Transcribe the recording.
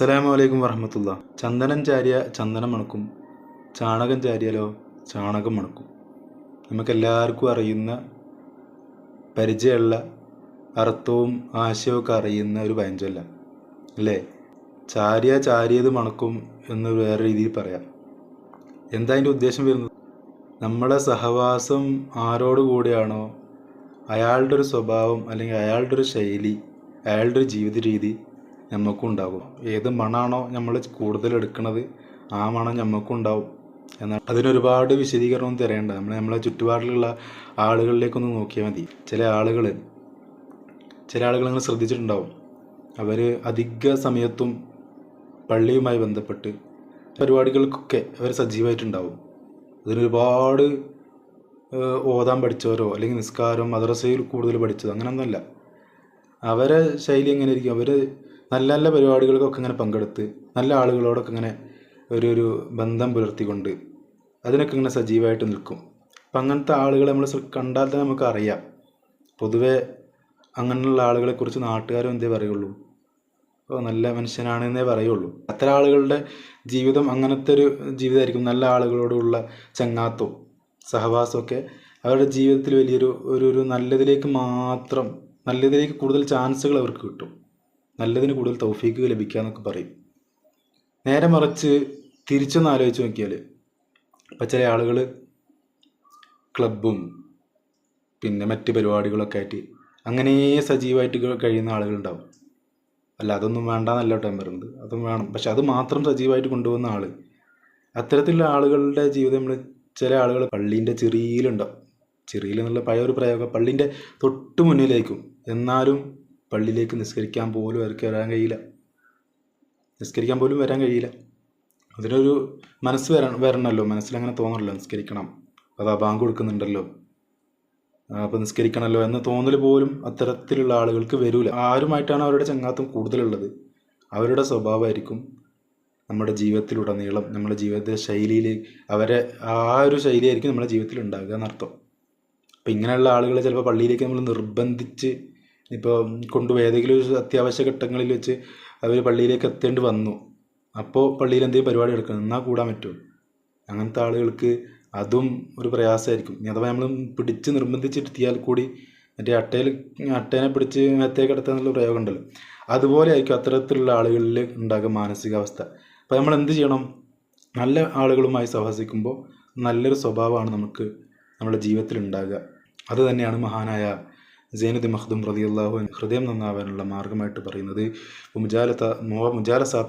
അസ്സലാമു അലൈക്കും വറഹമത്തുള്ള. ചന്ദനം ചാരിയ ചന്ദനം മണക്കും, ചാണകം ചാരിയാലോ ചാണകം മണക്കും. നമുക്കെല്ലാവർക്കും അറിയുന്ന, പരിചയമുള്ള, അർത്ഥവും ആശയമൊക്കെ അറിയുന്ന ഒരു പഴഞ്ചൊല്ല അല്ലേ? ചാരിയത് മണക്കും എന്ന് വേറെ രീതിയിൽ പറയാം. എന്താ അതിൻ്റെ ഉദ്ദേശം വരുന്നത്? നമ്മളെ സഹവാസം ആരോട് കൂടിയാണോ അയാളുടെ ഒരു സ്വഭാവം അല്ലെങ്കിൽ അയാളുടെ ഒരു ശൈലി, അയാളുടെ ഒരു ജീവിത രീതി നമുക്കും ഉണ്ടാകും. ഏത് മണമാണോ നമ്മൾ കൂടുതൽ എടുക്കുന്നത് ആ മണം നമുക്കും ഉണ്ടാവും. എന്നാൽ അതിനൊരുപാട് വിശദീകരണമൊന്നും തരേണ്ട. നമ്മളെ ചുറ്റുപാടിലുള്ള ആളുകളിലേക്കൊന്ന് നോക്കിയാൽ മതി. ചില ആളുകൾ നിങ്ങൾ ശ്രദ്ധിച്ചിട്ടുണ്ടാവും, അവർ അധിക സമയത്തും പള്ളിയുമായി ബന്ധപ്പെട്ട് പരിപാടികൾക്കൊക്കെ അവർ സജീവമായിട്ടുണ്ടാവും. അതിനൊരുപാട് ഓതാൻ പഠിച്ചവരോ അല്ലെങ്കിൽ നിസ്കാരം മദ്രസയിൽ കൂടുതൽ പഠിച്ചതോ അങ്ങനെയൊന്നുമല്ല. അവരെ ശൈലി എങ്ങനെ ആയിരിക്കും? അവർ നല്ല നല്ല പരിപാടികൾക്കൊക്കെ ഇങ്ങനെ പങ്കെടുത്ത് നല്ല ആളുകളോടൊക്കെ ഇങ്ങനെ ഒരു ബന്ധം പുലർത്തിക്കൊണ്ട് അതിനൊക്കെ ഇങ്ങനെ സജീവമായിട്ട് നിൽക്കും. അപ്പം അങ്ങനത്തെ ആളുകളെ നമ്മൾ കണ്ടാൽ തന്നെ നമുക്ക് അറിയാം. പൊതുവെ അങ്ങനെയുള്ള ആളുകളെക്കുറിച്ച് നാട്ടുകാരും എന്തേ പറയുള്ളൂ, നല്ല മനുഷ്യനാണെന്നേ പറയുള്ളൂ. അത്തരം ആളുകളുടെ ജീവിതം അങ്ങനത്തെ ഒരു ജീവിതമായിരിക്കും. നല്ല ആളുകളോടുള്ള ചങ്ങാത്തവും സഹവാസമൊക്കെ അവരുടെ ജീവിതത്തിൽ വലിയൊരു നല്ലതിലേക്ക് കൂടുതൽ ചാൻസുകൾ അവർക്ക് കിട്ടും. നല്ലതിന് കൂടുതൽ തൗഫീക്ക് ലഭിക്കുക എന്നൊക്കെ പറയും. നേരെ മറിച്ച് തിരിച്ചൊന്ന് ആലോചിച്ച് നോക്കിയാൽ, ഇപ്പം ചില ആളുകൾ ക്ലബും പിന്നെ മറ്റ് പരിപാടികളൊക്കെ ആയിട്ട് അങ്ങനെ സജീവമായിട്ട് കഴിയുന്ന ആളുകളുണ്ടാവും. അല്ല, അതൊന്നും വേണ്ടെന്നല്ല കേട്ടോ പറയുന്നത്, അതും വേണം. പക്ഷെ അത് മാത്രം സജീവമായിട്ട് കൊണ്ടുപോകുന്ന ആൾ, അത്തരത്തിലുള്ള ആളുകളുടെ ജീവിതം ചില ആളുകൾ പള്ളീൻ്റെ ചിറിയിലുണ്ടാവും. ചിറിയിൽ എന്നുള്ള പഴയ ഒരു പ്രയോഗം, പള്ളീൻ്റെ തൊട്ട് മുന്നിലേക്കും, എന്നാലും പള്ളിയിലേക്ക് നിസ്കരിക്കാൻ പോലും അവർക്ക് നിസ്കരിക്കാൻ പോലും വരാൻ കഴിയില്ല. അതിനൊരു മനസ്സ് വരണമല്ലോ, മനസ്സിലങ്ങനെ തോന്നണമല്ലോ, നിസ്കരിക്കണം, അതാ ബാങ്ക് കൊടുക്കുന്നുണ്ടല്ലോ, അപ്പോൾ നിസ്കരിക്കണമല്ലോ എന്ന തോന്നൽ പോലും അത്തരത്തിലുള്ള ആളുകൾക്ക് വരില്ല. ആരുമായിട്ടാണ് അവരുടെ ചങ്ങാത്തം കൂടുതലുള്ളത്, അവരുടെ സ്വഭാവമായിരിക്കും നമ്മുടെ ജീവിതത്തിലുടനീളം, നമ്മുടെ ജീവിത ശൈലിയിൽ ആ ഒരു ശൈലിയായിരിക്കും നമ്മുടെ ജീവിതത്തിൽ ഉണ്ടാകുക എന്നർത്ഥം. അപ്പം ഇങ്ങനെയുള്ള ആളുകളെ ചിലപ്പോൾ പള്ളിയിലേക്ക് നമ്മൾ നിർബന്ധിച്ച് ഇപ്പോൾ കൊണ്ടുപോയി ഏതെങ്കിലും ഒരു അത്യാവശ്യ ഘട്ടങ്ങളിൽ വെച്ച് അവർ പള്ളിയിലേക്ക് എത്തേണ്ടി വന്നു, അപ്പോൾ പള്ളിയിൽ എന്തെങ്കിലും പരിപാടി എടുക്കണം എന്നാൽ കൂടാൻ പറ്റുമോ? അങ്ങനത്തെ ആളുകൾക്ക് അതും ഒരു പ്രയാസമായിരിക്കും. ഇനി അഥവാ നമ്മൾ പിടിച്ച് നിർബന്ധിച്ചിരുത്തിയാൽ കൂടി മറ്റേ അട്ടേനെ പിടിച്ച് മേത്തേക്ക് കിടത്തുക എന്നുള്ള പ്രയോഗം ഉണ്ടല്ലോ, അതുപോലെ ആയിരിക്കും അത്തരത്തിലുള്ള ആളുകളിൽ ഉണ്ടാകുക മാനസികാവസ്ഥ. അപ്പോൾ നമ്മൾ എന്ത് ചെയ്യണം? നല്ല ആളുകളുമായി സഹവസിക്കുമ്പോൾ നല്ലൊരു സ്വഭാവമാണ് നമുക്ക് നമ്മുടെ ജീവിതത്തിൽ ഉണ്ടാകുക. അത് തന്നെയാണ് മഹാനായ സൈനുദ്ദീൻ മഖ്ദൂം റളിയല്ലാഹു അൻഹു ഹൃദയം നന്നാവാനുള്ള മാർഗമായിട്ട് പറയുന്നത്. മുജാലസ